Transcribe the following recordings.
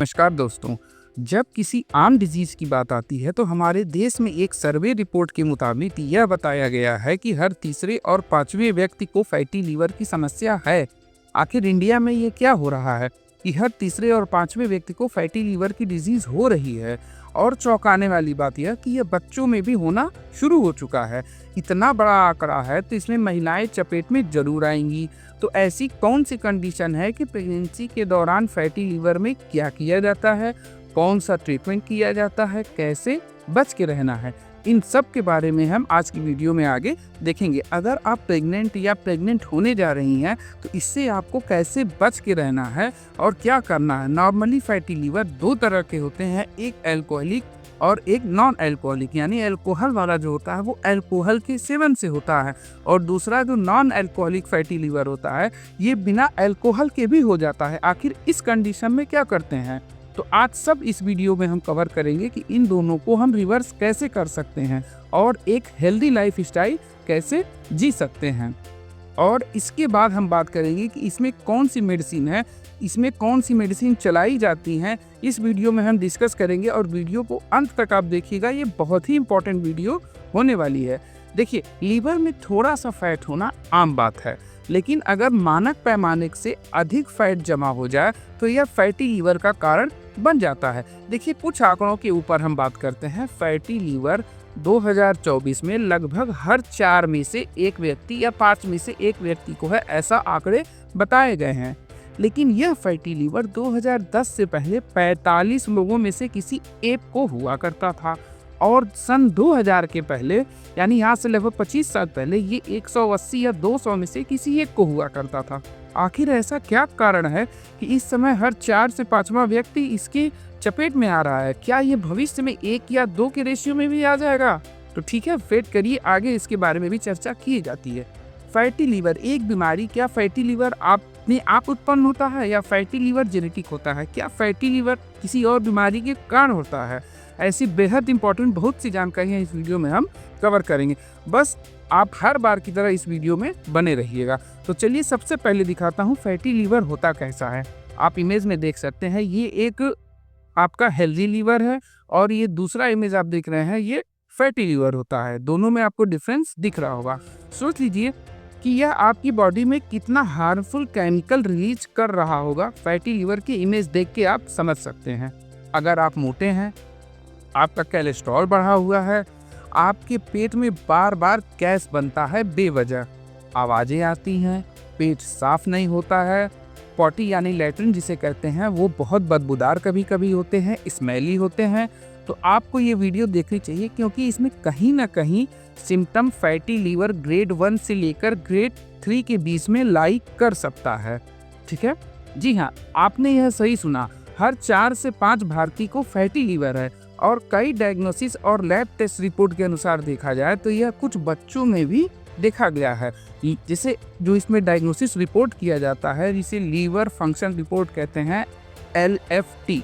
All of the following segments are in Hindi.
नमस्कार दोस्तों। जब किसी आम डिजीज़ की बात आती है तो हमारे देश में एक सर्वे रिपोर्ट के मुताबिक यह बताया गया है कि हर तीसरे और पांचवें व्यक्ति को फैटी लीवर की समस्या है। आखिर इंडिया में ये क्या हो रहा है कि हर तीसरे और पांचवें व्यक्ति को फैटी लीवर की डिजीज़ हो रही है? और चौंकाने वाली बात यह कि यह बच्चों में भी होना शुरू हो चुका है। इतना बड़ा आंकड़ा है तो इसमें महिलाएं चपेट में जरूर आएंगी। तो ऐसी कौन सी कंडीशन है कि प्रेगनेंसी के दौरान फैटी लीवर में क्या किया जाता है, कौन सा ट्रीटमेंट किया जाता है, कैसे बच के रहना है, इन सब के बारे में हम आज की वीडियो में आगे देखेंगे। अगर आप प्रेग्नेंट या प्रेग्नेंट होने जा रही हैं तो इससे आपको कैसे बच के रहना है और क्या करना है। नॉर्मली फैटी लीवर दो तरह के होते हैं, एक एल्कोहलिक और एक नॉन एल्कोहलिक, यानी एल्कोहल वाला जो होता है वो एल्कोहल के सेवन से होता है, और दूसरा जो नॉन एल्कोहलिक फैटी लीवर होता है ये बिना एल्कोहल के भी हो जाता है। आखिर इस कंडीशन में क्या करते हैं, तो आज सब इस वीडियो में हम कवर करेंगे कि इन दोनों को हम रिवर्स कैसे कर सकते हैं और एक हेल्दी लाइफ स्टाइल कैसे जी सकते हैं। और इसके बाद हम बात करेंगे कि इसमें कौन सी मेडिसिन है, इसमें कौन सी मेडिसिन चलाई जाती हैं, इस वीडियो में हम डिस्कस करेंगे। और वीडियो को अंत तक आप देखिएगा, ये बहुत ही इंपॉर्टेंट वीडियो होने वाली है। देखिए, लीवर में थोड़ा सा फैट होना आम बात है, लेकिन अगर मानक पैमाने से अधिक फैट जमा हो जाए तो यह फैटी लीवर का कारण बन जाता है। देखिए, कुछ आंकड़ों के ऊपर हम बात करते हैं। फैटी लीवर 2024 में लगभग हर 4 में से एक व्यक्ति या 5 में से एक व्यक्ति को है, ऐसा आंकड़े बताए गए हैं। लेकिन यह फैटी लीवर 2010 से पहले 45 लोगों में से किसी एक को हुआ करता था, और सन 2000 के पहले, यानी यहाँ से लगभग 25 साल पहले, ये 180 या 200 में से किसी एक को हुआ करता था। आखिर ऐसा क्या कारण है कि इस समय हर 4 से 5वां व्यक्ति इसके चपेट में आ रहा है? क्या ये भविष्य में 1 या 2 के रेशियो में भी आ जाएगा? तो ठीक है, वेट करिए, आगे इसके बारे में भी चर्चा की जाती है। फैटी लीवर एक बीमारी, क्या फैटी लीवर अपने आप उत्पन्न होता है या फैटी लीवर जेनेटिक होता है? क्या फैटी लीवर किसी और बीमारी के कारण होता है? ऐसी बेहद इंपॉर्टेंट बहुत सी जानकारियाँ इस वीडियो में हम कवर करेंगे। बस आप हर बार की तरह इस वीडियो में बने रहिएगा। तो चलिए, सबसे पहले दिखाता हूँ फैटी लीवर होता कैसा है। आप इमेज में देख सकते हैं, ये एक आपका हेल्दी लीवर है और ये दूसरा इमेज आप देख रहे हैं, ये फैटी लीवर होता है। दोनों में आपको डिफरेंस दिख रहा होगा। सोच लीजिए कि यह आपकी बॉडी में कितना हार्मफुल केमिकल रिलीज कर रहा होगा। फैटी लीवर की इमेज देख के आप समझ सकते हैं। अगर आप मोटे हैं, आपका कोलेस्ट्रॉल बढ़ा हुआ है, आपके पेट में बार बार गैस बनता है बेवजह, आवाज़ें आती हैं, पेट साफ नहीं होता है, पॉटी यानी लैट्रिन जिसे कहते हैं वो बहुत बदबूदार कभी कभी होते हैं, स्मेली होते हैं, तो आपको ये वीडियो देखनी चाहिए, क्योंकि इसमें कहीं ना कहीं सिम्टम फैटी लीवर ग्रेड 1 से लेकर ग्रेड 3 के बीच में लाई कर सकता है। ठीक है, जी हाँ, आपने यह सही सुना, हर 4 से 5 भारतीय को फैटी लीवर है। और कई डायग्नोसिस और लैब टेस्ट रिपोर्ट के अनुसार देखा जाए तो यह कुछ बच्चों में भी देखा गया है। जिसे जो इसमें डायग्नोसिस रिपोर्ट किया जाता है, जिसे लीवर फंक्शन रिपोर्ट कहते हैं, LFT,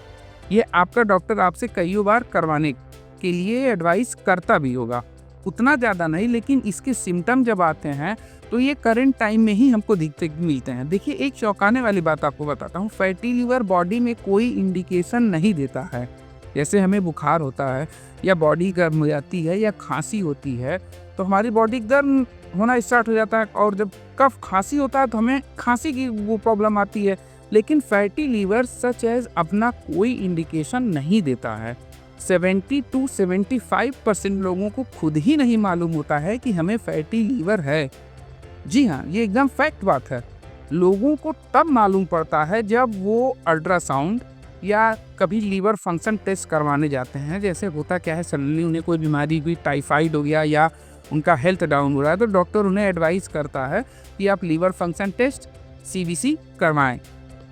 ये आपका डॉक्टर आपसे कई बार करवाने के लिए एडवाइस करता भी होगा, उतना ज़्यादा नहीं, लेकिन इसके सिम्टम जब आते हैं तो ये करंट टाइम में ही हमको दिखते मिलते हैं। देखिए, एक चौंकाने वाली बात आपको बताता हूँ, फैटी लीवर बॉडी में कोई इंडिकेशन नहीं देता है। जैसे हमें बुखार होता है या बॉडी गर्म हो जाती है या खांसी होती है तो हमारी बॉडी गर्म होना स्टार्ट हो जाता है, और जब कफ खांसी होता है तो हमें खांसी की वो प्रॉब्लम आती है। लेकिन फैटी लीवर सच एज अपना कोई इंडिकेशन नहीं देता है। 70 to 75% लोगों को खुद ही नहीं मालूम होता है कि हमें फैटी लीवर है। जी हाँ, ये एकदम फैक्ट बात है। लोगों को तब मालूम पड़ता है जब वो अल्ट्रासाउंड या कभी लीवर फंक्शन टेस्ट करवाने जाते हैं। जैसे होता क्या है, सडनली उन्हें कोई बीमारी हुई, टाइफाइड हो गया या उनका हेल्थ डाउन हो रहा है, तो डॉक्टर उन्हें एडवाइस करता है कि आप लीवर फंक्शन टेस्ट CBC करवाएं।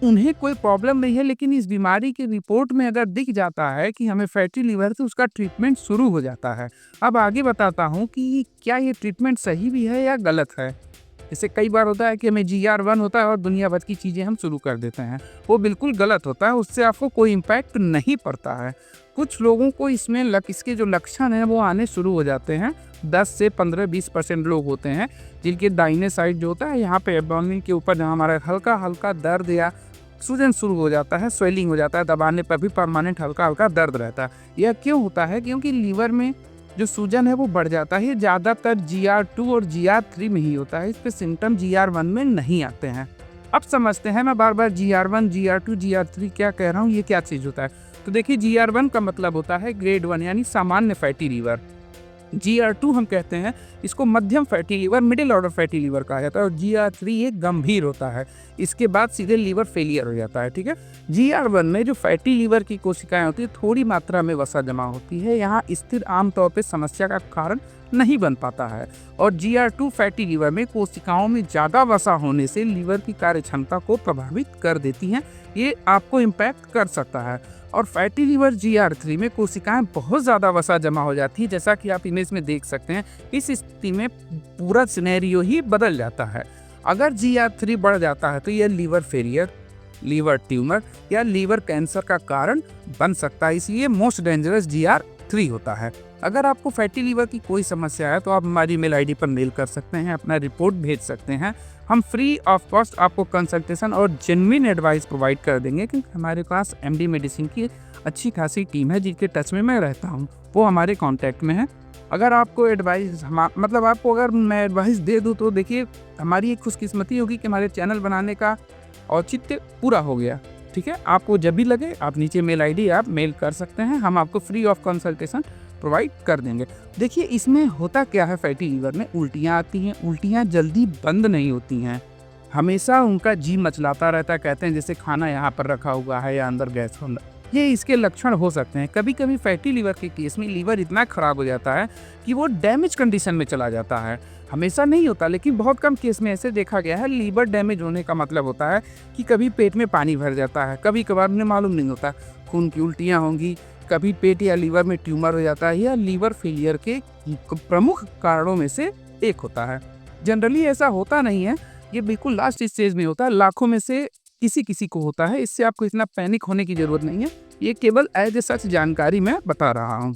उन्हें कोई प्रॉब्लम नहीं है, लेकिन इस बीमारी की रिपोर्ट में अगर दिख जाता है कि हमें फैटी लीवर, तो उसका ट्रीटमेंट शुरू हो जाता है। अब आगे बताता हूँ कि क्या ये ट्रीटमेंट सही भी है या गलत है। जैसे कई बार होता है कि हमें GR1 होता है और दुनिया भर की चीज़ें हम शुरू कर देते हैं, वो बिल्कुल गलत होता है, उससे आपको कोई इम्पैक्ट नहीं पड़ता है। कुछ लोगों को इसमें इसके जो लक्षण हैं वो आने शुरू हो जाते हैं। 10 से 15-20% लोग होते हैं जिनके दाहिने साइड जो होता है, यहाँ पे एब्डोमेन के ऊपर जहाँ हमारा हल्का हल्का दर्द या सूजन शुरू हो जाता है, स्वेलिंग हो जाता है, दबाने पर भी परमानेंट हल्का हल्का दर्द रहता है। यह क्यों होता है? क्योंकि लीवर में जो सूजन है वो बढ़ जाता है। ये ज़्यादातर GR2 और GR3 में ही होता है। इसके सिम्टम GR1 में नहीं आते हैं। अब समझते हैं, मैं बार बार GR1, GR2, GR3 क्या कह रहा हूँ, ये क्या चीज़ होता है। तो देखिए, GR1 का मतलब होता है ग्रेड 1 यानी सामान्य फैटी लीवर। GR2 हम कहते हैं इसको मध्यम fatty liver, middle order fatty liver कहा जाता है। और GR3 ये गंभीर होता है, इसके बाद सीधे लीवर फेलियर हो जाता है। ठीक है, GR1 में जो फैटी लीवर की कोशिकाएं होती है, थोड़ी मात्रा में वसा जमा होती है, यहाँ स्थिर आमतौर पर समस्या का कारण नहीं बन पाता है। और GR2 फैटी लीवर में कोशिकाओं में ज़्यादा वसा होने से लीवर की कार्य क्षमता को प्रभावित कर देती हैं, ये आपको इम्पैक्ट कर सकता है। और फैटी लीवर GR3 में कोशिकाएं बहुत ज़्यादा वसा जमा हो जाती है, जैसा कि आप इमेज में देख सकते हैं। इस स्थिति में पूरा सिनेरियो ही बदल जाता है। अगर GR3 बढ़ जाता है तो यह लीवर फेलियर, लीवर ट्यूमर या लीवर कैंसर का कारण बन सकता है, इसलिए मोस्ट डेंजरस GR3 होता है। अगर आपको फैटी लीवर की कोई समस्या है तो आप हमारी ईमेल आईडी पर मेल कर सकते हैं, अपना रिपोर्ट भेज सकते हैं। हम फ्री ऑफ कॉस्ट आपको कंसल्टेशन और जेन्युइन एडवाइस प्रोवाइड कर देंगे, क्योंकि हमारे पास MD मेडिसिन की अच्छी खासी टीम है जिनके टच में मैं रहता हूँ, वो हमारे कांटेक्ट में है। अगर आपको एडवाइस आपको अगर मैं एडवाइस दे दूँ तो देखिए, हमारी एक खुशकिस्मती होगी कि हमारे चैनल बनाने का औचित्य पूरा हो गया। ठीक है, आपको जब भी लगे आप नीचे मेल आईडी आप मेल कर सकते हैं, हम आपको फ्री ऑफ कंसल्टेशन प्रोवाइड कर देंगे। देखिए, इसमें होता क्या है, फैटी लीवर में उल्टियाँ आती हैं। उल्टियाँ जल्दी बंद नहीं होती हैं, हमेशा उनका जी मचलाता रहता है। कहते हैं जैसे खाना यहाँ पर रखा हुआ है या अंदर गैस होना, ये इसके लक्षण हो सकते हैं। कभी कभी फैटी लीवर के केस में लीवर इतना खराब हो जाता है कि वो डैमेज कंडीशन में चला जाता है। हमेशा नहीं होता, लेकिन बहुत कम केस में ऐसे देखा गया है। लीवर डैमेज होने का मतलब होता है कि कभी पेट में पानी भर जाता है, कभी कभार उन्हें मालूम नहीं होता, खून की उल्टियाँ होंगी, कभी पेट या लीवर में ट्यूमर हो जाता है, या लीवर फेलियर के प्रमुख कारणों में से एक होता है। जनरली ऐसा होता नहीं है, ये बिल्कुल लास्ट स्टेज में होता है, लाखों में से किसी किसी को होता है। इससे आपको इतना पैनिक होने की जरूरत नहीं है, ये केवल एज ए सच जानकारी मैं बता रहा हूँ।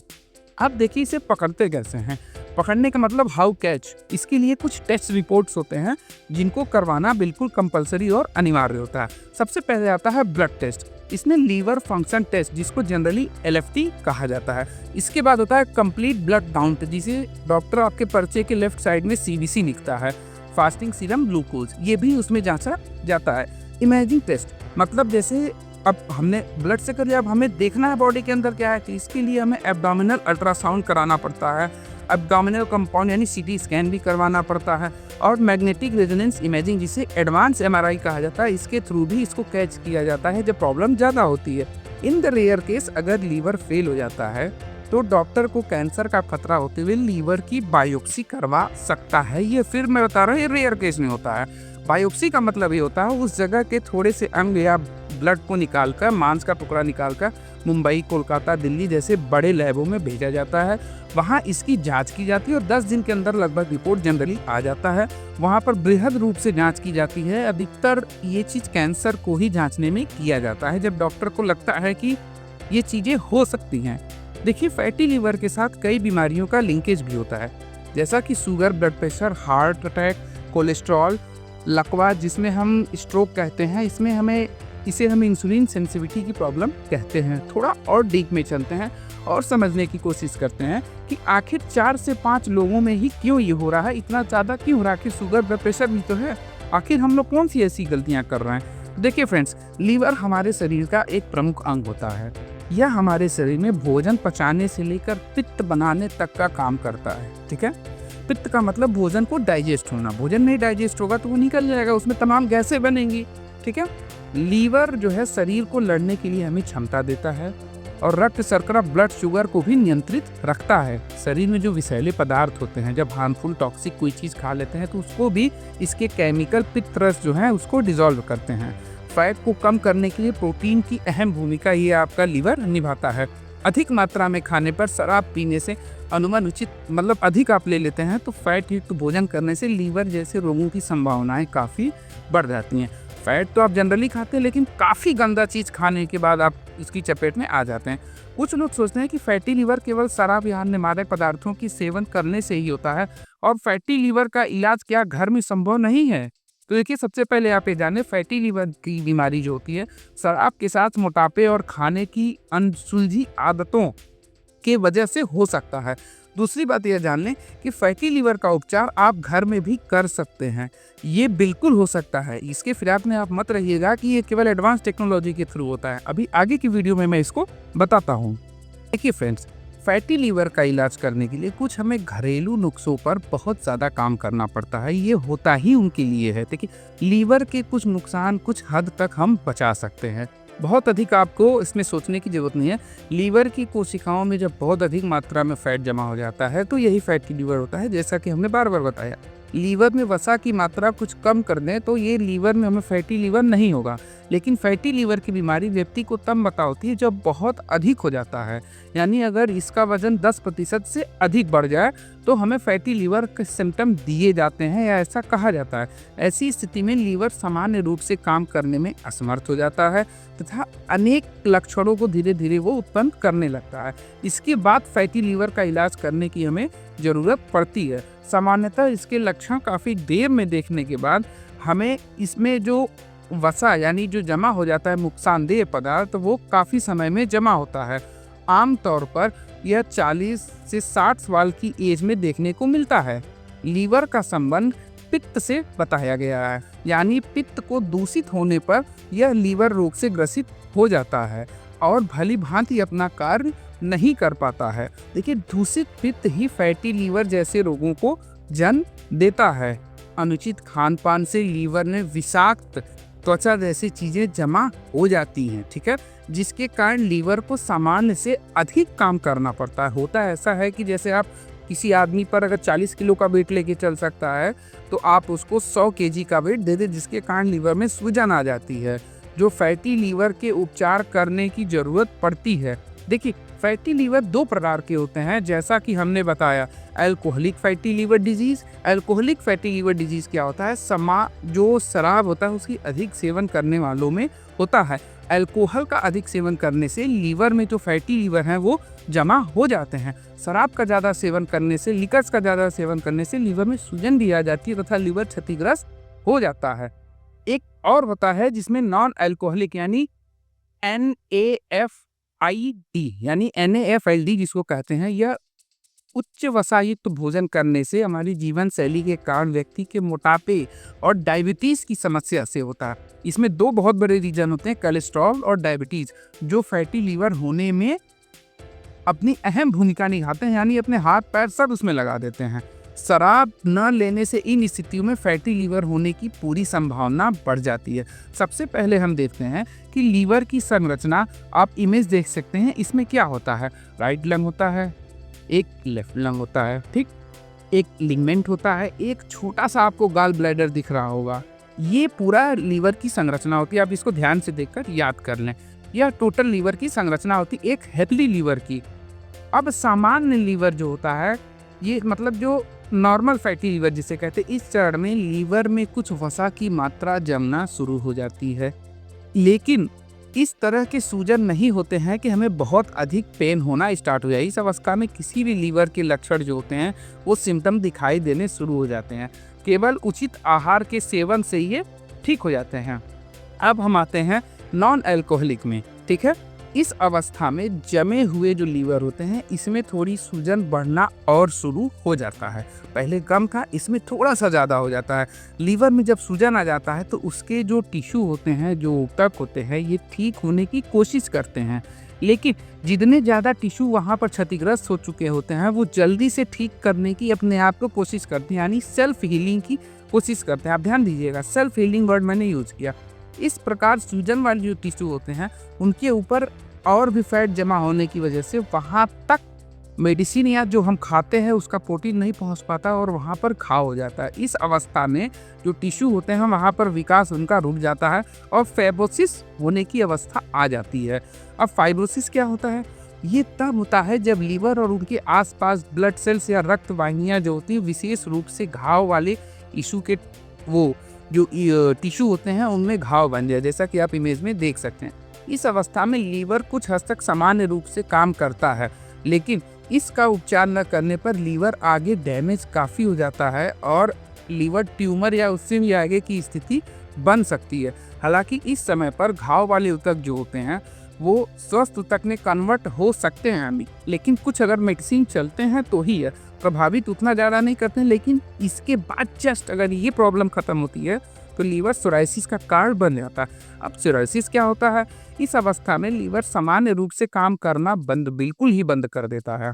अब देखिए, इसे पकड़ते कैसे हैं। पकड़ने का मतलब हाउ कैच, इसके लिए कुछ टेस्ट रिपोर्ट्स होते हैं जिनको करवाना बिल्कुल कंपलसरी और अनिवार्य होता है। सबसे पहले आता है ब्लड टेस्ट, इसमें लीवर फंक्शन टेस्ट, जिसको जनरली LFT कहा जाता है। इसके बाद होता है कंप्लीट ब्लड काउंट, जिसे डॉक्टर आपके पर्चे के लेफ्ट साइड में CBC लिखता है, फास्टिंग सीरम ग्लूकोज, ये भी उसमें जांचा जाता है। इमेजिंग टेस्ट, मतलब जैसे अब हमने ब्लड से कर लिया, अब हमें देखना है बॉडी के अंदर क्या है, तो इसके लिए हमें एब्डोमिनल अल्ट्रासाउंड कराना पड़ता है, एब्डोमिनल कंपाउंड यानी CT स्कैन भी करवाना पड़ता है, और मैग्नेटिक रेजोनेंस इमेजिंग, जिसे एडवांस MRI कहा जाता है, इसके थ्रू भी इसको कैच किया जाता है जब प्रॉब्लम ज़्यादा होती है। इन द रेयर केस अगर लीवर फेल हो जाता है तो डॉक्टर को कैंसर का खतरा होते हुए लीवर की बायोप्सी करवा सकता है। ये फिर मैं बता रहा हूँ, ये रेयर केस में होता है। बायोप्सी का मतलब ये होता है उस जगह के थोड़े से अंग या ब्लड को निकालकर, मांस का टुकड़ा निकालकर मुंबई, कोलकाता, दिल्ली जैसे बड़े लैबों में भेजा जाता है। वहाँ इसकी जांच की जाती है और 10 दिन के अंदर लगभग रिपोर्ट जनरली आ जाता है। वहाँ पर बृहद रूप से जांच की जाती है। अधिकतर ये चीज़ कैंसर को ही जांचने में किया जाता है, जब डॉक्टर को लगता है कि ये चीज़ें हो सकती हैं। देखिए, फैटी लीवर के साथ कई बीमारियों का लिंकेज भी होता है, जैसा कि sugar, blood pressure, heart attack, cholesterol, लकवा जिसमें हम स्ट्रोक कहते हैं, इसे हम इंसुलिन सेंसिटिविटी की प्रॉब्लम कहते हैं। थोड़ा और डीप में चलते हैं और समझने की कोशिश करते हैं कि आखिर 4 से 5 लोगों में ही क्यों ये हो रहा है, इतना ज़्यादा क्यों हो रहा है। कि शुगर, ब्लड प्रेशर भी तो है, आखिर हम लोग कौन सी ऐसी गलतियाँ कर रहे हैं। देखिए फ्रेंड्स, लीवर हमारे शरीर का एक प्रमुख अंग होता है। यह हमारे शरीर में भोजन पचाने से लेकर पित्त बनाने तक का काम करता है। ठीक है, पित्त का मतलब भोजन को डाइजेस्ट होना। भोजन नहीं डाइजेस्ट होगा तो वो निकल जाएगा, उसमें तमाम गैसें बनेंगी। ठीक है, लीवर जो है शरीर को लड़ने के लिए हमें क्षमता देता है और रक्त शर्करा, ब्लड शुगर को भी नियंत्रित रखता है। शरीर में जो विषैले पदार्थ होते हैं, जब हार्मफुल टॉक्सिक कोई चीज़ खा लेते हैं तो उसको भी इसके केमिकल पित्त रस जो है उसको डिसॉल्व करते हैं। फैट को कम करने के लिए प्रोटीन की अहम भूमिका ये आपका लीवर निभाता है। अधिक मात्रा में खाने पर, शराब पीने से, अनुमानित मतलब अधिक आप ले लेते हैं तो फैट युक्त भोजन करने से लीवर जैसे रोगों की संभावनाएं काफ़ी बढ़ जाती हैं। फैट तो आप जनरली खाते हैं, लेकिन काफ़ी गंदा चीज़ खाने के बाद आप इसकी चपेट में आ जाते हैं। कुछ लोग सोचते हैं कि फैटी लीवर केवल शराब या अन्य मादक पदार्थों की सेवन करने से ही होता है, और फैटी लीवर का इलाज क्या घर में संभव नहीं है? तो देखिए, सबसे पहले आप ये जानें, फैटी लीवर की बीमारी जो होती है, शराब के साथ मोटापे और खाने की अनसुलझी आदतों के वजह से हो सकता है। दूसरी बात यह जान लें कि फैटी लीवर का उपचार आप घर में भी कर सकते हैं। ये बिल्कुल हो सकता है। इसके फिराक में आप मत रहिएगा कि ये केवल एडवांस टेक्नोलॉजी के थ्रू होता है। अभी आगे की वीडियो में मैं इसको बताता हूँ। देखिए फ्रेंड्स, फैटी लीवर का इलाज करने के लिए कुछ हमें घरेलू नुस्खों पर बहुत ज़्यादा काम करना पड़ता है। ये होता ही उनके लिए है। देखिए, लीवर के कुछ नुकसान कुछ हद तक हम बचा सकते हैं। बहुत अधिक आपको इसमें सोचने की ज़रूरत नहीं है। लीवर की कोशिकाओं में जब बहुत अधिक मात्रा में फैट जमा हो जाता है तो यही फैटी लीवर होता है। जैसा कि हमने बार बार बताया, लीवर में वसा की मात्रा कुछ कम कर दें तो ये लीवर में हमें फैटी लीवर नहीं होगा। लेकिन फैटी लीवर की बीमारी व्यक्ति को तब बता होती है जब बहुत अधिक हो जाता है, यानी अगर इसका वजन 10% से अधिक बढ़ जाए तो हमें फैटी लीवर के सिम्टम दिए जाते हैं या ऐसा कहा जाता है। ऐसी स्थिति में लीवर सामान्य रूप से काम करने में असमर्थ हो जाता है तथा अनेक लक्षणों को धीरे धीरे वो उत्पन्न करने लगता है। इसके बाद फैटी लीवर का इलाज करने की हमें ज़रूरत पड़ती है। सामान्यतः इसके लक्षण काफ़ी देर में देखने के बाद हमें इसमें जो वसा यानी जो जमा हो जाता है नुकसानदेह पदार्थ, वो काफ़ी समय में जमा होता है। आमतौर पर यह 40 से 60 साल की एज में देखने को मिलता है। लीवर का संबंध पित्त से बताया गया है, यानी पित्त को दूषित होने पर यह लीवर रोग से ग्रसित हो जाता है और भली भांति अपना कार्य नहीं कर पाता है। देखिए, दूषित पित्त ही फैटी लीवर जैसे रोगों को जन्म देता है। अनुचित खान पान से लीवर में विषाक्त त्वचा जैसी चीज़ें जमा हो जाती हैं, ठीक है, जिसके कारण लीवर को सामान्य से अधिक काम करना पड़ता है। होता ऐसा है कि जैसे आप किसी आदमी पर अगर 40 किलो का वेट लेके चल सकता है तो आप उसको 100 केजी का वेट दे दें, जिसके कारण लीवर में सूजन आ जाती है, जो फैटी लीवर के उपचार करने की ज़रूरत पड़ती है। देखिए, फैटी लीवर 2 प्रकार के होते हैं, जैसा कि हमने बताया। Alcoholic fatty liver disease. Alcoholic fatty liver disease क्या होता है? जो शराब होता है उसकी अधिक सेवन करने वालों में होता है। अल्कोहल का अधिक सेवन करने से लीवर में जो फैटी लीवर हैं वो जमा हो जाते हैं। शराब का ज़्यादा सेवन करने से, लिकर्स का ज़्यादा सेवन करने से लीवर में सूजन भी आ जाती है तथा लीवर क्षतिग्रस्त हो जाता है। एक और होता है जिसमें नॉन अल्कोहलिक यानी NAFID यानी NAFLD जिसको कहते हैं, यह उच्च वसायुक्त भोजन करने से हमारी जीवन शैली के कारण व्यक्ति के मोटापे और डायबिटीज़ की समस्या से होता है। इसमें 2 बहुत बड़े रीजन होते हैं, कोलेस्ट्रॉल और डायबिटीज़, जो फैटी लीवर होने में अपनी अहम भूमिका निभाते हैं, यानी अपने हाथ पैर सब उसमें लगा देते हैं। शराब न लेने से इन स्थितियों में फैटी लीवर होने की पूरी संभावना बढ़ जाती है। सबसे पहले हम देखते हैं कि लीवर की संरचना। आप इमेज देख सकते हैं, इसमें क्या होता है? राइट लंग होता है, एक लेफ्ट लंग होता है, ठीक, एक लिगमेंट होता है, एक छोटा सा आपको गॉल ब्लैडर दिख रहा होगा। ये पूरा लीवर की संरचना होती है। आप इसको ध्यान से देखकर याद कर लें। यह टोटल लीवर की संरचना होती है, एक हेल्दी लीवर की। अब सामान्य लीवर जो होता है, ये मतलब जो नॉर्मल फैटी लीवर जिसे कहते हैं, इस चरण में लीवर में कुछ वसा की मात्रा जमना शुरू हो जाती है। लेकिन इस तरह के सूजन नहीं होते हैं कि हमें बहुत अधिक पेन होना स्टार्ट हो जाए। इस अवस्था में किसी भी लीवर के लक्षण जो होते हैं वो सिम्टम दिखाई देने शुरू हो जाते हैं। केवल उचित आहार के सेवन से ये ठीक हो जाते हैं। अब हम आते हैं नॉन अल्कोहलिक में, ठीक है। इस अवस्था में जमे हुए जो लीवर होते हैं, इसमें थोड़ी सूजन बढ़ना और शुरू हो जाता है। पहले कम था, इसमें थोड़ा सा ज़्यादा हो जाता है। लीवर में जब सूजन आ जाता है तो उसके जो टिश्यू होते हैं, जो ऊतक होते हैं, ये ठीक होने की कोशिश करते हैं। लेकिन जितने ज़्यादा टिश्यू वहाँ पर क्षतिग्रस्त हो चुके होते हैं, वो जल्दी से ठीक करने की अपने आप को कोशिश करते हैं, यानी सेल्फ हीलिंग की कोशिश करते हैं। आप ध्यान दीजिएगा, सेल्फ हीलिंग वर्ड मैंने यूज़ किया। इस प्रकार सूजन वाले जो टिश्यू होते हैं उनके ऊपर और भी फैट जमा होने की वजह से वहाँ तक मेडिसिन या जो हम खाते हैं उसका प्रोटीन नहीं पहुँच पाता और वहाँ पर घाव हो जाता है। इस अवस्था में जो टिश्यू होते हैं वहाँ पर विकास उनका रुक जाता है और फाइब्रोसिस होने की अवस्था आ जाती है। अब फाइब्रोसिस क्या होता है? ये तब होता है जब लीवर और उनके आसपास ब्लड सेल्स या रक्त वाहिनियाँ जो होती हैं, विशेष रूप से घाव वाले टिश्यू के वो जो टिश्यू होते हैं उनमें घाव बन जाए, जैसा कि आप इमेज में देख सकते हैं। इस अवस्था में लीवर कुछ हद तक सामान्य रूप से काम करता है, लेकिन इसका उपचार न करने पर लीवर आगे डैमेज काफ़ी हो जाता है और लीवर ट्यूमर या उससे भी आगे की स्थिति बन सकती है। हालांकि इस समय पर घाव वाले ऊतक जो होते हैं वो स्वस्थ ऊतक में कन्वर्ट हो सकते हैं अभी, लेकिन कुछ अगर मेडिसिन चलते हैं तो ही है, प्रभावित उतना ज़्यादा नहीं करते हैं। लेकिन इसके बाद जस्ट अगर ये प्रॉब्लम ख़त्म होती है तो लीवर सोराइसिस का कारण बन जाता है। अब सोराइसिस क्या होता है? इस अवस्था में लीवर सामान्य रूप से काम करना बिल्कुल ही बंद कर देता है,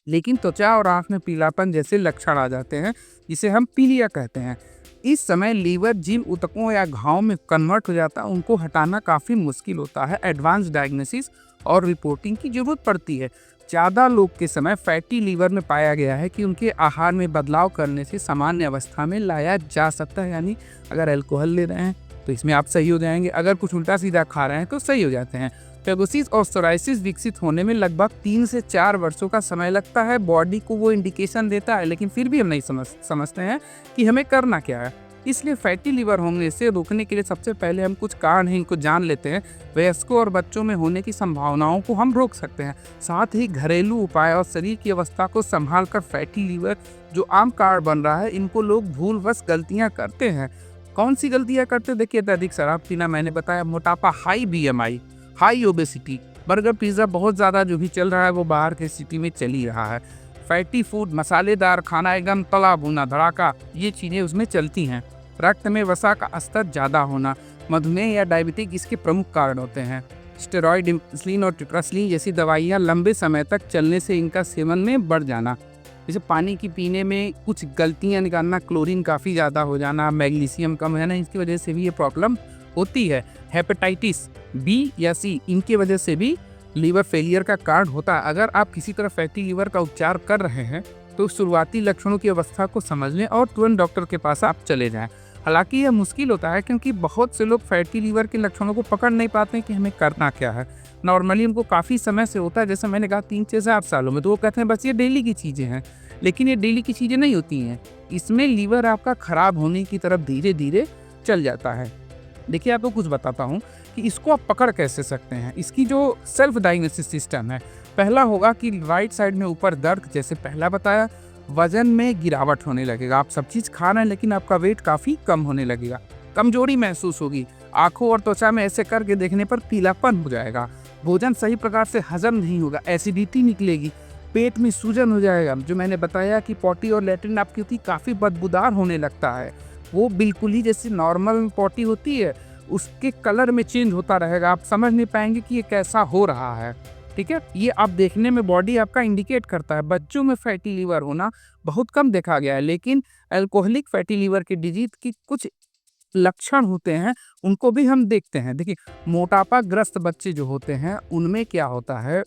लेकिन त्वचा और आंख में पीलापन जैसे लक्षण आ जाते हैं, जिसे हम पीलिया कहते हैं। इस समय लीवर जिन ऊतकों या घाव में कन्वर्ट हो जाता है उनको हटाना काफ़ी मुश्किल होता है। एडवांस डायग्नोसिस और रिपोर्टिंग की जरूरत पड़ती है। ज़्यादा लोग के समय फैटी लीवर में पाया गया है कि उनके आहार में बदलाव करने से सामान्य अवस्था में लाया जा सकता है। यानी अगर अल्कोहल ले रहे हैं तो इसमें आप सही हो जाएंगे, अगर कुछ उल्टा सीधा खा रहे हैं तो सही हो जाते हैं। फेगोसिस और सोराइसिस विकसित होने में लगभग 3 से 4 वर्षों का समय लगता है। बॉडी को वो इंडिकेशन देता है, लेकिन फिर भी हम नहीं समझते हैं कि हमें करना क्या है। इसलिए फैटी लीवर होने से रोकने के लिए सबसे पहले हम कुछ कारण हैं इनको जान लेते हैं। वयस्कों और बच्चों में होने की संभावनाओं को हम रोक सकते हैं। साथ ही घरेलू उपाय और शरीर की अवस्था को संभाल कर फैटी लीवर जो आम कारण बन रहा है, इनको लोग भूलवश गलतियाँ करते हैं। कौन सी गलतियाँ करते हैं? देखिए, अत्यधिक शराब पीना, मैंने बताया, मोटापा, high BMI, high obesity, burger pizza बहुत ज़्यादा जो भी चल रहा है वो बाहर के सिटी में चल ही रहा है। फैटी फूड, मसालेदार खाना, एकदम तला भुना धड़ाका, ये चीज़ें उसमें चलती हैं। रक्त में वसा का स्तर ज़्यादा होना, मधुमेह या डायबिटिक इसके प्रमुख कारण होते हैं। स्टेरॉयड, इंसुलिन और ट्रिप्रास्लिन जैसी दवाइयाँ लंबे समय तक चलने से इनका सेवन में बढ़ जाना। जैसे पानी की पीने में कुछ गलतियाँ निकालना, क्लोरीन काफ़ी ज़्यादा हो जाना, मैग्नीशियम कम है ना, इसकी वजह से भी ये प्रॉब्लम होती है। हेपेटाइटिस B या C, इनकी वजह से भी लीवर फेलियर का कारण होता है। अगर आप किसी तरह फैटी लीवर का उपचार कर रहे हैं तो शुरुआती लक्षणों की अवस्था को समझ लें और तुरंत डॉक्टर के पास आप चले जाएं। हालांकि यह मुश्किल होता है क्योंकि बहुत से लोग फैटी लीवर के लक्षणों को पकड़ नहीं पाते हैं कि हमें करना क्या है। नॉर्मली उनको काफ़ी समय से होता है, जैसे मैंने कहा 3 से 7 सालों में, तो वो कहते हैं बस ये डेली की चीज़ें हैं। लेकिन ये डेली की चीज़ें नहीं होती हैं। इसमें लीवर आपका ख़राब होने की तरफ धीरे धीरे चल जाता है। देखिए, आपको कुछ बताता हूँ कि इसको आप पकड़ कैसे सकते हैं। इसकी जो सेल्फ डायग्नोसिस सिस्टम है, पहला होगा कि राइट साइड में ऊपर दर्द, जैसे पहला बताया, वजन में गिरावट होने लगेगा। आप सब चीज़ खा रहे हैं लेकिन आपका वेट काफ़ी कम होने लगेगा। कमजोरी महसूस होगी, आंखों और त्वचा में ऐसे करके देखने पर पीलापन हो जाएगा। भोजन सही प्रकार से हजम नहीं होगा, एसिडिटी निकलेगी, पेट में सूजन हो जाएगा। जो मैंने बताया कि पॉटी और लैट्रिन आपकी होती काफ़ी बदबूदार होने लगता है, वो बिल्कुल ही जैसे नॉर्मल पॉटी होती है उसके कलर में चेंज होता रहेगा। आप समझ नहीं पाएंगे कि ये कैसा हो रहा है। ठीक है, ये आप देखने में बॉडी आपका इंडिकेट करता है। बच्चों में फैटी लीवर होना बहुत कम देखा गया है, लेकिन अल्कोहलिक फैटी लीवर की डिजीज की कुछ लक्षण होते हैं, उनको भी हम देखते हैं। देखिए, मोटापा ग्रस्त बच्चे जो होते हैं उनमें क्या होता है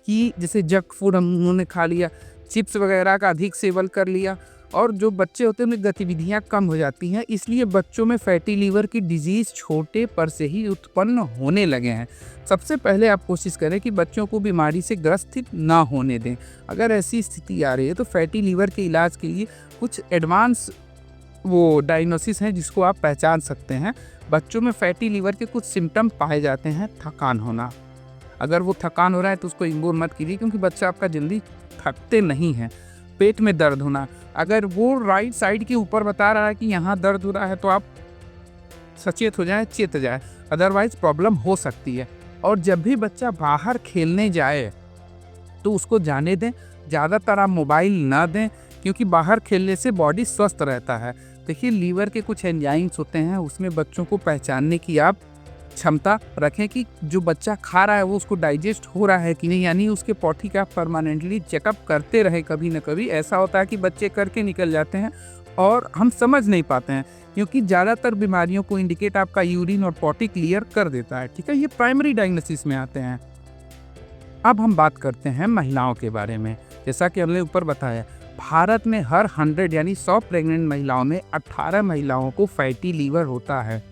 कि जैसे जंक फूड उन्होंने खा लिया, चिप्स वगैरह का अधिक सेवन कर लिया, और जो बच्चे होते हैं उनकी गतिविधियाँ कम हो जाती हैं। इसलिए बच्चों में फैटी लीवर की डिजीज़ छोटे पर से ही उत्पन्न होने लगे हैं। सबसे पहले आप कोशिश करें कि बच्चों को बीमारी से ग्रसित ना होने दें। अगर ऐसी स्थिति आ रही है तो फैटी लीवर के इलाज के लिए कुछ एडवांस वो डायग्नोसिस हैं जिसको आप पहचान सकते हैं। बच्चों में फैटी लीवर के कुछ सिम्टम पाए जाते हैं। थकान होना, अगर वो थकान हो रहा है तो उसको इग्नोर मत कीजिए क्योंकि बच्चा आपका जल्दी थकते नहीं हैं। पेट में दर्द होना, अगर वो राइट साइड के ऊपर बता रहा है कि यहाँ दर्द हो रहा है तो आप सचेत हो जाए, चेत जाए, अदरवाइज प्रॉब्लम हो सकती है। और जब भी बच्चा बाहर खेलने जाए तो उसको जाने दें, ज़्यादातर आप मोबाइल ना दें क्योंकि बाहर खेलने से बॉडी स्वस्थ रहता है। देखिए, लीवर के कुछ एंजाइम्स होते हैं, उसमें बच्चों को पहचानने की आप क्षमता रखें कि जो बच्चा खा रहा है वो उसको डाइजेस्ट हो रहा है कि नहीं, यानी उसके पॉटी का परमानेंटली चेकअप करते रहे। कभी न कभी ऐसा होता है कि बच्चे करके निकल जाते हैं और हम समझ नहीं पाते हैं क्योंकि ज़्यादातर बीमारियों को इंडिकेट आपका यूरिन और पॉटी क्लियर कर देता है। ठीक है, ये प्राइमरी डायग्नोसिस में आते हैं। अब हम बात करते हैं महिलाओं के बारे में। जैसा कि हमने ऊपर बताया, भारत में हर 100 यानी 100 प्रेग्नेंट महिलाओं में 18 महिलाओं को फैटी लीवर होता है।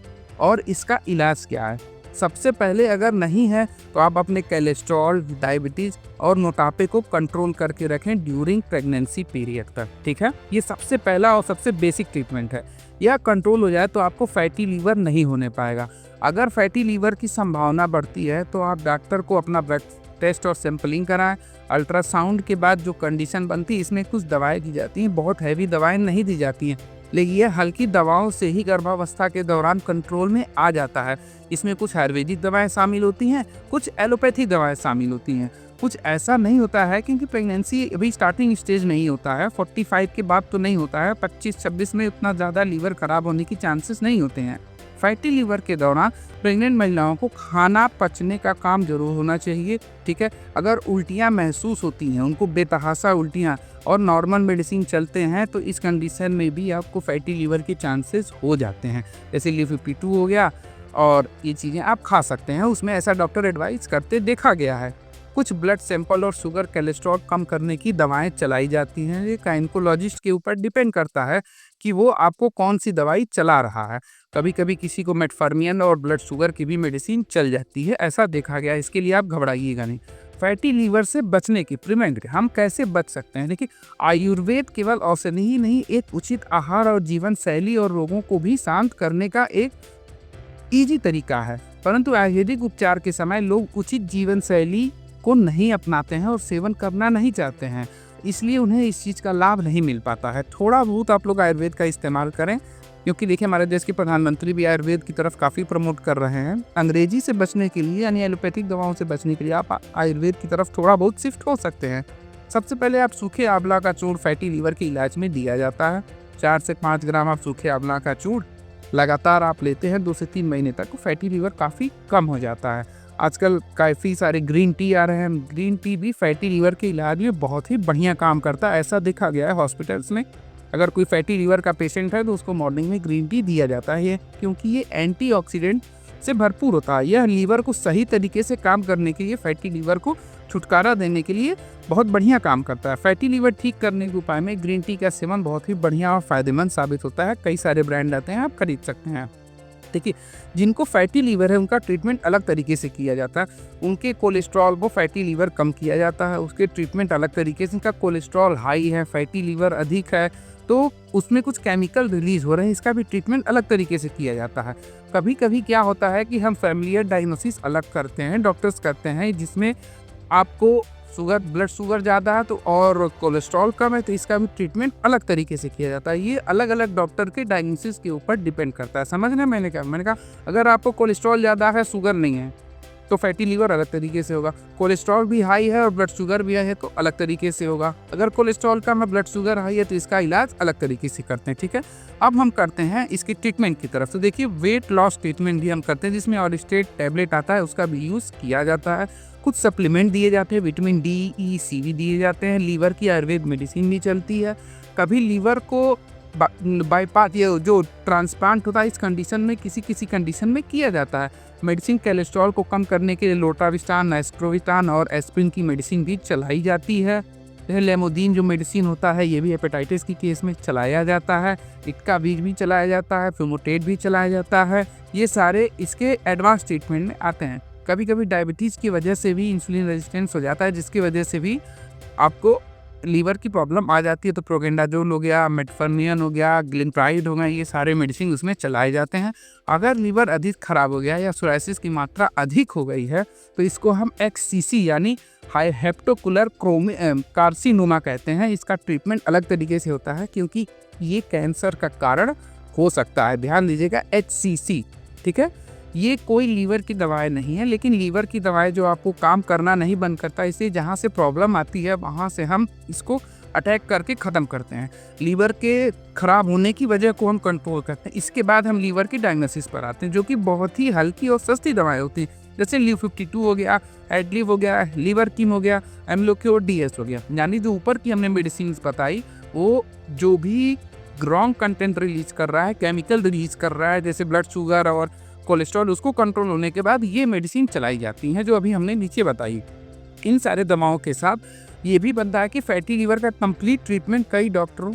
और इसका इलाज क्या है? सबसे पहले अगर नहीं है तो आप अपने कोलेस्ट्रॉल, डायबिटीज़ और मोटापे को कंट्रोल करके रखें ड्यूरिंग प्रेगनेंसी पीरियड तक। ठीक है, ये सबसे पहला और सबसे बेसिक ट्रीटमेंट है। यह कंट्रोल हो जाए तो आपको फैटी लीवर नहीं होने पाएगा। अगर फैटी लीवर की संभावना बढ़ती है तो आप डॉक्टर को अपना ब्लड टेस्ट और सैंपलिंग कराएं। अल्ट्रासाउंड के बाद जो कंडीशन बनती है, इसमें कुछ दवाएं दी जाती हैं, बहुत हैवी दवाएं नहीं दी जाती हैं। लेकिन ये हल्की दवाओं से ही गर्भावस्था के दौरान कंट्रोल में आ जाता है। इसमें कुछ आयुर्वेदिक दवाएं शामिल होती हैं, कुछ एलोपैथिक दवाएं शामिल होती हैं। कुछ ऐसा नहीं होता है क्योंकि प्रेगनेंसी अभी स्टार्टिंग स्टेज नहीं होता है, 45 के बाद तो नहीं होता है, 25-26 में उतना ज़्यादा लीवर खराब होने की चांसेस नहीं होते हैं। फैटी लीवर के दौरान प्रेग्नेंट महिलाओं को खाना पचने का काम जरूर होना चाहिए, ठीक है। अगर उल्टियाँ महसूस होती हैं, उनको बेतहासा उल्टियाँ और नॉर्मल मेडिसिन चलते हैं, तो इस कंडीशन में भी आपको फैटी लीवर के चांसेस हो जाते हैं। जैसे Li52 हो गया, और ये चीज़ें आप खा सकते हैं, उसमें ऐसा डॉक्टर एडवाइस करते देखा गया है। कुछ ब्लड सैंपल और शुगर कोलेस्ट्रॉल कम करने की दवाएं चलाई जाती हैं। ये गायनेकोलॉजिस्ट के ऊपर डिपेंड करता है कि वो आपको कौन सी दवाई चला रहा है। कभी कभी किसी को मेटफॉर्मिन और ब्लड शुगर की भी मेडिसिन चल जाती है, ऐसा देखा गया है। इसके लिए आप घबराइएगा नहीं। फैटी लीवर से बचने की प्रिवेंट हम कैसे बच सकते हैं? देखिए, आयुर्वेद केवल औषधि ही नहीं, एक उचित आहार और जीवन शैली और रोगों को भी शांत करने का एक ईजी तरीका है। परंतु आयुर्वेदिक उपचार के समय लोग उचित जीवन शैली को नहीं अपनाते हैं और सेवन करना नहीं चाहते हैं, इसलिए उन्हें इस चीज़ का लाभ नहीं मिल पाता है। थोड़ा बहुत आप लोग आयुर्वेद का इस्तेमाल करें, क्योंकि देखिए हमारे देश के प्रधानमंत्री भी आयुर्वेद की तरफ काफ़ी प्रमोट कर रहे हैं। अंग्रेजी से बचने के लिए यानी एलोपैथिक दवाओं से बचने के लिए आप आयुर्वेद की तरफ थोड़ा बहुत शिफ्ट हो सकते हैं। सबसे पहले आप सूखे आंवला का चूर्ण फैटी लीवर के इलाज में दिया जाता है। 4 से 5 ग्राम आप सूखे आंवला का चूर्ण लगातार आप लेते हैं 2 से 3 महीने तक, तो फैटी लीवर काफ़ी कम हो जाता है। आजकल काफ़ी सारे ग्रीन टी आ रहे हैं, ग्रीन टी भी फैटी लीवर के इलाज में बहुत ही बढ़िया काम करता है, ऐसा देखा गया है हॉस्पिटल्स में। अगर कोई फैटी लीवर का पेशेंट है तो उसको मॉर्निंग में ग्रीन टी दिया जाता है, क्योंकि ये एंटीऑक्सीडेंट से भरपूर होता है। यह लीवर को सही तरीके से काम करने के लिए, फैटी लीवर को छुटकारा देने के लिए बहुत बढ़िया काम करता है। फैटी लीवर ठीक करने के उपाय में ग्रीन टी का सेवन बहुत ही बढ़िया और फायदेमंद साबित होता है। कई सारे ब्रांड आते हैं, आप खरीद सकते हैं। देखिए, जिनको फैटी लीवर है उनका ट्रीटमेंट अलग तरीके से किया जाता है। उनके कोलेस्ट्रॉल को फैटी लीवर कम किया जाता है, उसके ट्रीटमेंट अलग तरीके से। इनका कोलेस्ट्रॉल हाई है, फैटी लीवर अधिक है, तो उसमें कुछ केमिकल रिलीज हो रहे हैं, इसका भी ट्रीटमेंट अलग तरीके से किया जाता है। कभी कभी क्या होता है कि हम फैमिलियर डायग्नोसिस अलग करते हैं, डॉक्टर्स करते हैं, जिसमें आपको ब्लड शुगर ज़्यादा है तो और कोलेस्ट्रॉल कम है, तो इसका भी ट्रीटमेंट अलग तरीके से किया जाता है। ये अलग अलग डॉक्टर के डायग्नोसिस के ऊपर डिपेंड करता है। समझना मैंने कहा अगर आपको कोलेस्ट्रॉल ज़्यादा है, शुगर नहीं है, तो फैटी लीवर अलग तरीके से होगा। कोलेस्ट्रॉल भी हाई है और ब्लड शुगर भी है, तो अलग तरीके से होगा। अगर कोलेस्ट्रॉल कम है, ब्लड शुगर हाई है, तो इसका इलाज अलग तरीके से करते हैं, ठीक है। अब हम करते हैं इसकी ट्रीटमेंट की तरफ। तो देखिए, वेट लॉस ट्रीटमेंट भी हम करते हैं, जिसमें ऑरिस्टेट टैबलेट आता है, उसका भी यूज़ किया जाता है। कुछ सप्लीमेंट दिए जाते हैं, विटामिन डी, ई, सी भी दिए जाते हैं। लीवर की आयुर्वेद मेडिसिन भी चलती है। कभी लीवर को बाईपास, ये जो ट्रांसप्लांट होता है, इस कंडीशन में किसी कंडीशन में किया जाता है। मेडिसिन कोलेस्ट्रॉल को कम करने के लिए लोटाविस्टान, एस्ट्रोविस्टान और एस्प्रिन की मेडिसिन भी चलाई जाती है। लेमोदीन जो मेडिसिन होता है, ये भी हेपेटाइटिस की केस में चलाया जाता है। इटका बीज भी चलाया जाता है, फिमोटेट भी चलाया जाता है। ये सारे इसके एडवांस ट्रीटमेंट में आते हैं। कभी कभी डायबिटीज़ की वजह से भी इंसुलिन रेजिस्टेंस हो जाता है, जिसकी वजह से भी आपको लीवर की प्रॉब्लम आ जाती है। तो प्रोपेंडाजोल हो गया, मेटफॉर्मिन हो गया, ग्लिनप्राइड हो गया, ये सारे मेडिसिन उसमें चलाए जाते हैं। अगर लीवर अधिक खराब हो गया या सोराइसिस की मात्रा अधिक हो गई है, तो इसको हम XCC यानी हेप्टोकुलर कार्सिनोमा कहते हैं। इसका ट्रीटमेंट अलग तरीके से होता है, क्योंकि ये कैंसर का कारण हो सकता है। ध्यान दीजिएगा, HCC, ठीक है। ये कोई लीवर की दवाएं नहीं है, लेकिन लीवर की दवाएं जो आपको काम करना नहीं बंद करता, इसलिए जहाँ से प्रॉब्लम आती है वहाँ से हम इसको अटैक करके ख़त्म करते हैं। लीवर के ख़राब होने की वजह को हम कंट्रोल करते हैं। इसके बाद हम लीवर की डायग्नोसिस पर आते हैं, जो कि बहुत ही हल्की और सस्ती दवाएं होती हैं। जैसे Li52 हो गया, एडलिव हो गया, लीवर कीम हो गया, एमलोक्योर DS हो गया। यानी जो ऊपर की हमने मेडिसिन बताई, वो जो भी रॉन्ग कंटेंट रिलीज कर रहा है, केमिकल रिलीज कर रहा है, जैसे ब्लड शुगर और कोलेस्ट्रॉल, उसको कंट्रोल होने के बाद ये मेडिसिन चलाई जाती हैं, जो अभी हमने नीचे बताई। इन सारे दवाओं के साथ ये भी बनता है कि फैटी लीवर का कंप्लीट ट्रीटमेंट कई डॉक्टरों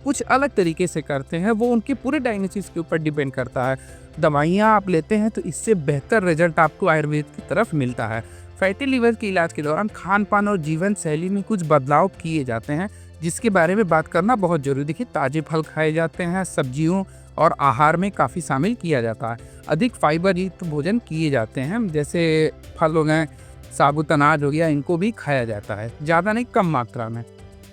कुछ अलग तरीके से करते हैं, वो उनके पूरे डायग्नोसिस के ऊपर डिपेंड करता है। दवाइयाँ आप लेते हैं तो इससे बेहतर रिजल्ट आपको आयुर्वेद की तरफ मिलता है। फैटी लीवर के इलाज के दौरान खान पान और जीवन शैली में कुछ बदलाव किए जाते हैं, जिसके बारे में बात करना बहुत जरूरी। देखिए, ताजे फल खाए जाते हैं, सब्जियों और आहार में काफ़ी शामिल किया जाता है। अधिक फाइबर युक्त भोजन किए जाते हैं, जैसे फल हो गए, साबुत अनाज हो गया, इनको भी खाया जाता है, ज़्यादा नहीं, कम मात्रा में।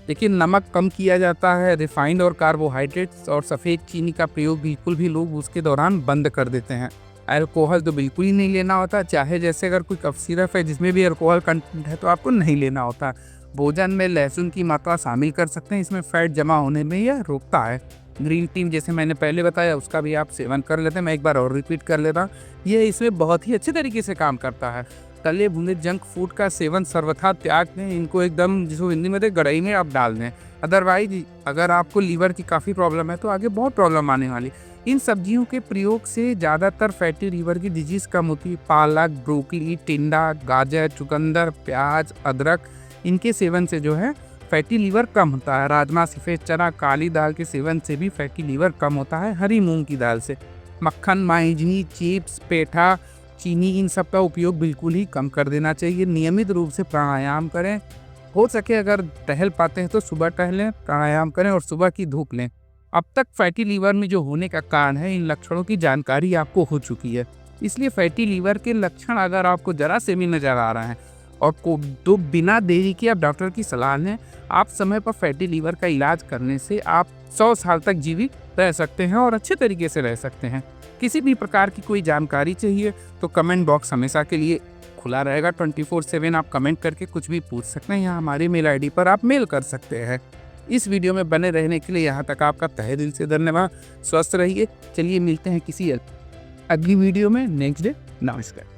लेकिन नमक कम किया जाता है, रिफाइंड और कार्बोहाइड्रेट्स और सफ़ेद चीनी का प्रयोग बिल्कुल भी लोग उसके दौरान बंद कर देते हैं। अल्कोहल तो बिल्कुल ही नहीं लेना होता, चाहे जैसे अगर कोई कफ सिरप है जिसमें भी अल्कोहल कंटेंट है तो आपको नहीं लेना होता। भोजन में लहसुन की मात्रा शामिल कर सकते हैं, इसमें फैट जमा होने में यह रोकता है। ग्रीन टी जैसे मैंने पहले बताया उसका भी आप सेवन कर लेते हैं, मैं एक बार और रिपीट कर लेता हूँ, ये इसमें बहुत ही अच्छे तरीके से काम करता है। तले भुने जंक फूड का सेवन सर्वथा त्याग दें, इनको एकदम जिसको हिंदी में गड़ाई में आप डाल दें। अदरवाइज अगर आपको लीवर की काफ़ी प्रॉब्लम है तो आगे बहुत प्रॉब्लम आने वाली। इन सब्जियों के प्रयोग से ज़्यादातर फैटी लीवर की डिजीज़ कम होती है। पालक, ब्रोकली, टिंडा, गाजर, चुकंदर, प्याज, अदरक, इनके सेवन से जो है फैटी लीवर कम होता है। राजमा, सफ़ेद चना, काली दाल के सेवन से भी फैटी लीवर कम होता है। हरी मूंग की दाल से मक्खन, माइजनी, चिप्स, पेठा, चीनी, इन सब का उपयोग बिल्कुल ही कम कर देना चाहिए। नियमित रूप से प्राणायाम करें, हो सके अगर टहल पाते हैं तो सुबह टहलें, प्राणायाम करें और सुबह की धूप लें। अब तक फैटी लीवर में जो होने का कारण है, इन लक्षणों की जानकारी आपको हो चुकी है, इसलिए फैटी लीवर के लक्षण अगर आपको जरा से भी नज़र आ रहे हैं और को तो बिना देरी के आप डॉक्टर की सलाह लें। आप समय पर फैटी लीवर का इलाज करने से आप 100 साल तक जीवित रह सकते हैं और अच्छे तरीके से रह सकते हैं। किसी भी प्रकार की कोई जानकारी चाहिए तो कमेंट बॉक्स हमेशा के लिए खुला रहेगा। 24/7 आप कमेंट करके कुछ भी पूछ सकते हैं, या हमारी मेल आईडी पर आप मेल कर सकते हैं। इस वीडियो में बने रहने के लिए यहाँ तक आपका तहे दिल से धन्यवाद। स्वस्थ रहिए। चलिए मिलते हैं किसी अगली वीडियो में नेक्स्ट डे। नमस्कार।